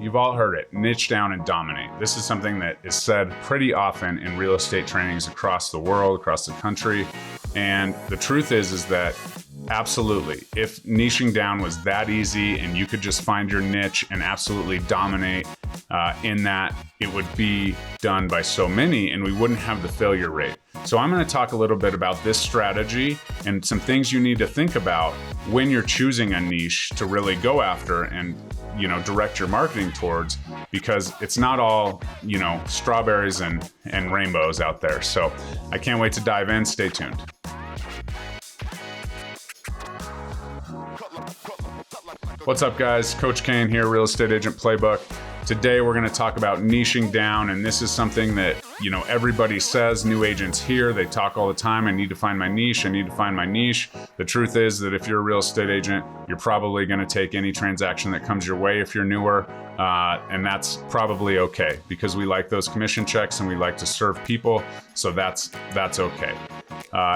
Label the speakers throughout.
Speaker 1: you've all heard it, niche down and dominate. This is something that is said pretty often in real estate trainings across the world, across the country. And the truth is that absolutely, if niching down was that easy and you could just find your niche and absolutely dominate in that, it would be done by so many and we wouldn't have the failure rate. So I'm going to talk a little bit about this strategy and some things you need to think about when you're choosing a niche to really go after and, direct your marketing towards, because it's not all, strawberries and rainbows out there. So I can't wait to dive in. Stay tuned. What's up, guys? Coach Kane here, Real Estate Agent Playbook. Today we're going to talk about niching down, and this is something that, everybody says, new agents hear, they talk all the time, I need to find my niche, I need to find my niche. The truth is that if you're a real estate agent, you're probably going to take any transaction that comes your way if you're newer, and that's probably okay because we like those commission checks and we like to serve people, so that's okay.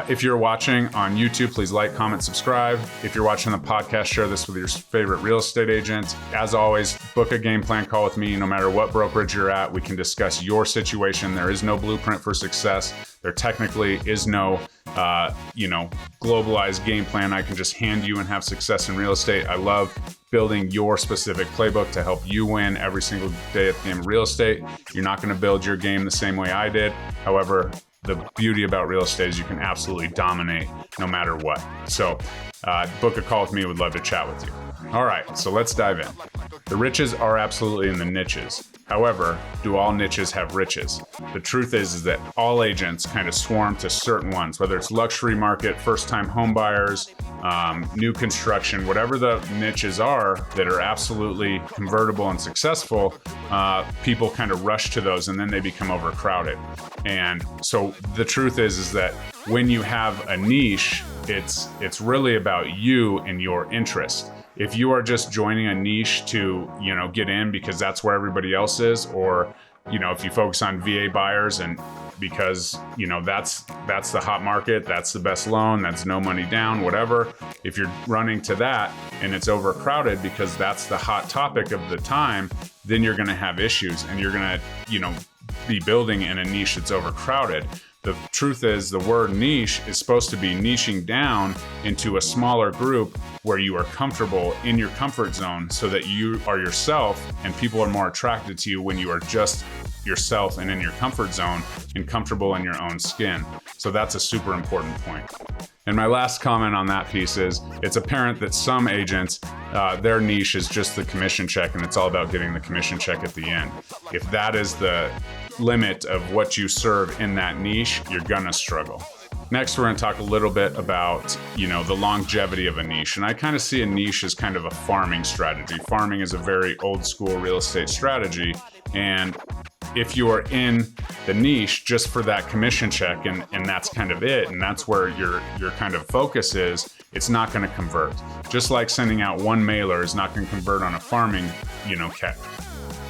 Speaker 1: If you're watching on YouTube, please like, comment, subscribe. If you're watching the podcast, share this with your favorite real estate agent. As always, book a game plan call with me. No matter what brokerage you're at, we can discuss your situation. There is no blueprint for success. There technically is no, globalized game plan I can just hand you and have success in real estate. I love building your specific playbook to help you win every single day at the game of real estate. You're not going to build your game the same way I did. However, the beauty about real estate is you can absolutely dominate no matter what. So book a call with me. Would love to chat with you. All right, so let's dive in. The riches are absolutely in the niches. However, do all niches have riches? The truth is that all agents kind of swarm to certain ones, whether it's luxury market, first-time home buyers, new construction, whatever the niches are that are absolutely convertible and successful, people kind of rush to those and then they become overcrowded. And so the truth is that when you have a niche, it's really about you and your interest. If you are just joining a niche to, get in because that's where everybody else is, or, if you focus on VA buyers and because, that's the hot market, that's the best loan, that's no money down, whatever. If you're running to that and it's overcrowded because that's the hot topic of the time, then you're going to have issues and you're going to, be building in a niche that's overcrowded. The truth is the word niche is supposed to be niching down into a smaller group where you are comfortable in your comfort zone so that you are yourself and people are more attracted to you when you are just yourself and in your comfort zone and comfortable in your own skin. So that's a super important point. And my last comment on that piece is it's apparent that some agents, their niche is just the commission check and it's all about getting the commission check at the end. If that is the limit of what you serve in that niche, you're gonna struggle. Next, we're gonna talk a little bit about, the longevity of a niche. And I kind of see a niche as kind of a farming strategy. Farming is a very old school real estate strategy. And if you are in the niche just for that commission check and that's kind of it, and that's where your kind of focus is, it's not gonna convert. Just like sending out one mailer is not gonna convert on a farming,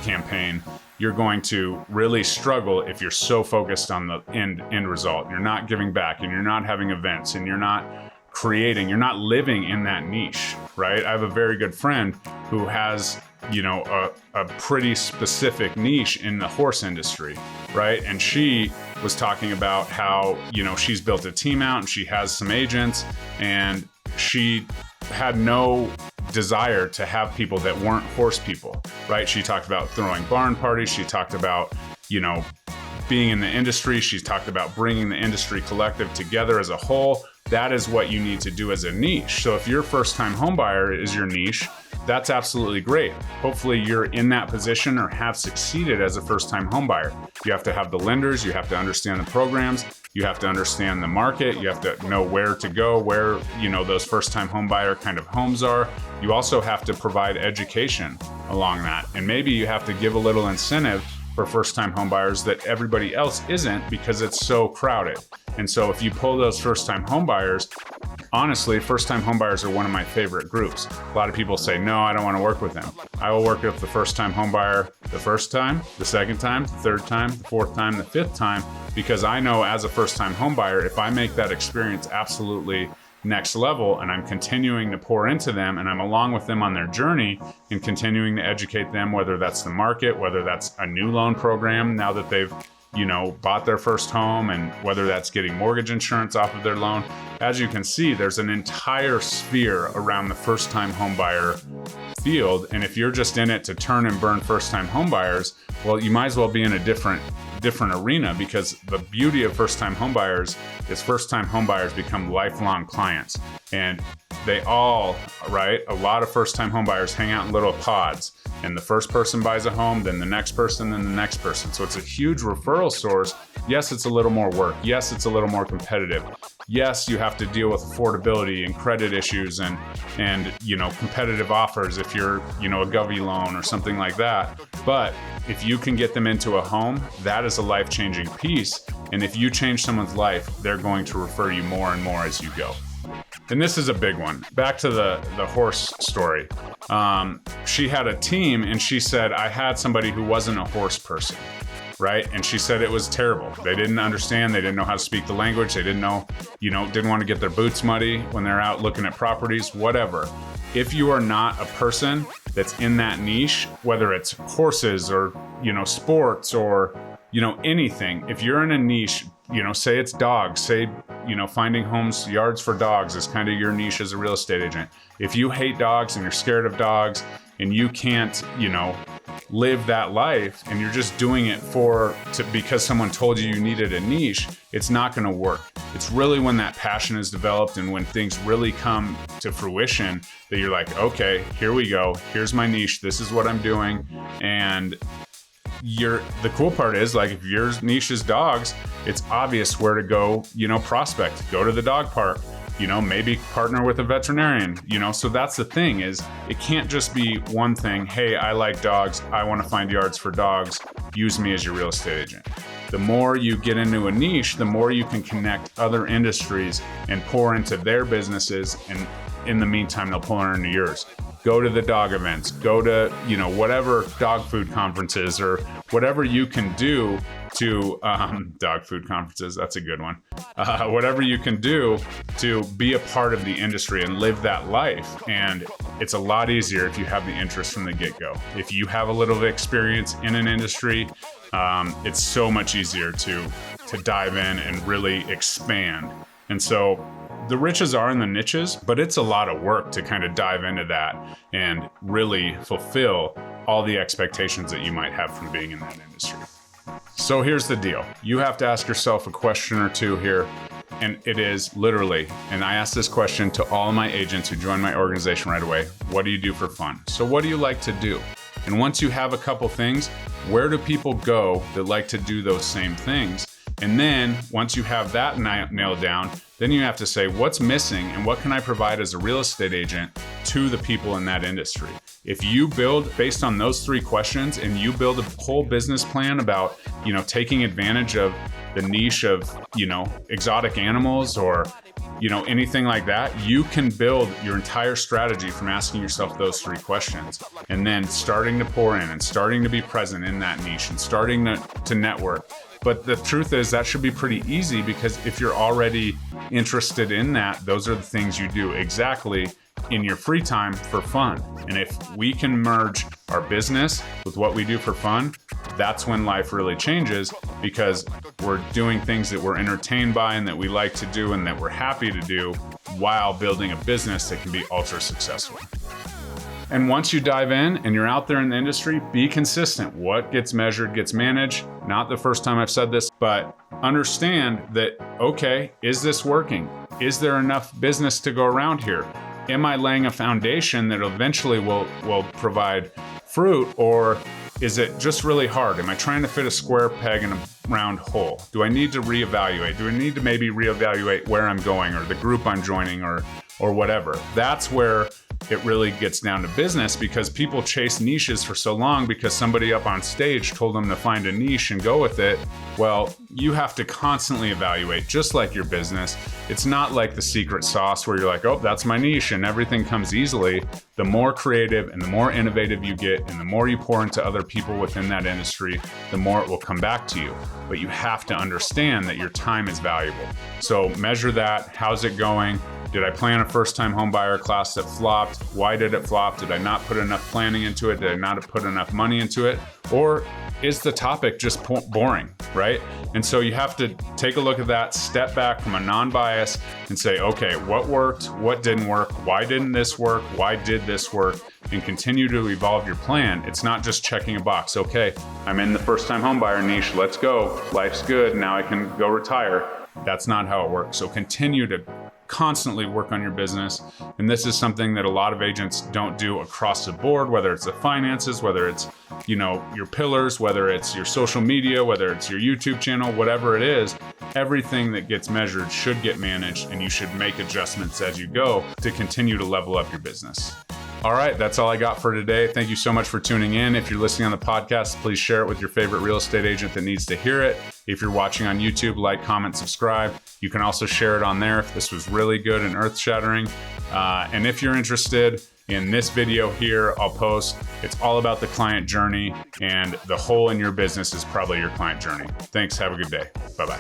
Speaker 1: campaign. You're going to really struggle if you're so focused on the end result. You're not giving back and you're not having events and you're not creating, you're not living in that niche, right? I have a very good friend who has, a pretty specific niche in the horse industry, right? And she was talking about how, she's built a team out and she has some agents and she had no desire to have people that weren't horse people, right? She talked about throwing barn parties. She talked about, being in the industry. She's talked about bringing the industry collective together as a whole. That is what you need to do as a niche. So if your first-time homebuyer is your niche, that's absolutely great. Hopefully you're in that position or have succeeded as a first-time homebuyer. You have to have the lenders, you have to understand the programs, you have to understand the market, you have to know where to go, where, those first-time homebuyer kind of homes are. You also have to provide education along that. And maybe you have to give a little incentive for first-time homebuyers that everybody else isn't because it's so crowded. And so if you pull those first-time homebuyers, honestly, first-time homebuyers are one of my favorite groups. A lot of people say, no, I don't want to work with them. I will work with the first-time homebuyer the first time, the second time, the third time, the fourth time, the fifth time, because I know as a first-time homebuyer, if I make that experience absolutely next level, and I'm continuing to pour into them, and I'm along with them on their journey and continuing to educate them, whether that's the market, whether that's a new loan program now that they've bought their first home, and whether that's getting mortgage insurance off of their loan. As you can see, there's an entire sphere around the first-time homebuyer field, and if you're just in it to turn and burn first-time homebuyers, well, you might as well be in a different arena, because the beauty of first-time homebuyers is first-time homebuyers become lifelong clients, and they all, right? A lot of first-time homebuyers hang out in little pods, and the first person buys a home, then the next person, then the next person. So it's a huge referral source. Yes, it's a little more work. Yes, it's a little more competitive. Yes, you have to deal with affordability and credit issues and competitive offers if you're, a Govy loan or something like that. But if you can get them into a home, that is a life-changing piece. And if you change someone's life, they're going to refer you more and more as you go. And this is a big one. Back to the horse story. She had a team, and she said, I had somebody who wasn't a horse person, right? And she said it was terrible. They didn't understand. They didn't know how to speak the language. They didn't know, didn't want to get their boots muddy when they're out looking at properties, whatever. If you are not a person that's in that niche, whether it's horses or, sports or, anything, if you're in a niche, say it's dogs, say, finding homes, yards for dogs is kind of your niche as a real estate agent. If you hate dogs and you're scared of dogs and you can't, live that life, and you're just doing it because someone told you needed a niche, it's not going to work. It's really when that passion is developed and when things really come to fruition that you're like, okay, here we go. Here's my niche. This is what I'm doing. And the cool part is, like, if your niche is dogs, it's obvious where to go, prospect, go to the dog park, maybe partner with a veterinarian, so that's the thing, is it can't just be one thing. Hey, I like dogs. I want to find yards for dogs. Use me as your real estate agent. The more you get into a niche, the more you can connect other industries and pour into their businesses. And in the meantime, they'll pour into yours. Go to the dog events, go to, whatever dog food conferences or whatever you can do to, dog food conferences, that's a good one. Whatever you can do to be a part of the industry and live that life. And it's a lot easier if you have the interest from the get-go. If you have a little experience in an industry, it's so much easier to dive in and really expand. And so the riches are in the niches, but it's a lot of work to kind of dive into that and really fulfill all the expectations that you might have from being in that industry. So here's the deal. You have to ask yourself a question or two here, and it is literally, and I ask this question to all of my agents who join my organization right away, what do you do for fun? So what do you like to do? And once you have a couple things, where do people go that like to do those same things? And then once you have that nailed down, then you have to say, what's missing and what can I provide as a real estate agent to the people in that industry? If you build based on those three questions and you build a whole business plan about, taking advantage of the niche of, exotic animals or, anything like that, you can build your entire strategy from asking yourself those three questions and then starting to pour in and starting to be present in that niche and starting to network. But the truth is that should be pretty easy, because if you're already interested in that, those are the things you do exactly in your free time for fun. And if we can merge our business with what we do for fun, that's when life really changes, because we're doing things that we're entertained by and that we like to do and that we're happy to do while building a business that can be ultra successful. And once you dive in and you're out there in the industry, be consistent. What gets measured gets managed. Not the first time I've said this, but understand that, okay, is this working? Is there enough business to go around here? Am I laying a foundation that eventually will provide fruit, or is it just really hard? Am I trying to fit a square peg in a round hole? Do I need to reevaluate? Do I need to maybe reevaluate where I'm going or the group I'm joining or whatever? That's where it really gets down to business, because people chase niches for so long because somebody up on stage told them to find a niche and go with it. Well, you have to constantly evaluate, just like your business. It's not like the secret sauce where you're like, oh, that's my niche and everything comes easily. The more creative and the more innovative you get and the more you pour into other people within that industry, the more it will come back to you. But you have to understand that your time is valuable. So measure that. How's it going? Did I plan a first-time home buyer class that flopped? Why did it flop? Did I not put enough planning into it? Did I not put enough money into it? Or is the topic just boring, right? And so you have to take a look at that, step back from a non-bias and say, okay, what worked? What didn't work? Why didn't this work? Why did this work? And continue to evolve your plan. It's not just checking a box. Okay, I'm in the first-time home buyer niche. Let's go. Life's good. Now I can go retire. That's not how it works. So continue to constantly work on your business. And this is something that a lot of agents don't do across the board, whether it's the finances, whether it's, your pillars, whether it's your social media, whether it's your YouTube channel, whatever it is, everything that gets measured should get managed, and you should make adjustments as you go to continue to level up your business. All right, that's all I got for today. Thank you so much for tuning in. If you're listening on the podcast, please share it with your favorite real estate agent that needs to hear it. If you're watching on YouTube, like, comment, subscribe. You can also share it on there if this was really good and earth-shattering. And if you're interested in this video here, I'll post. It's all about the client journey, and the hole in your business is probably your client journey. Thanks. Have a good day. Bye-bye.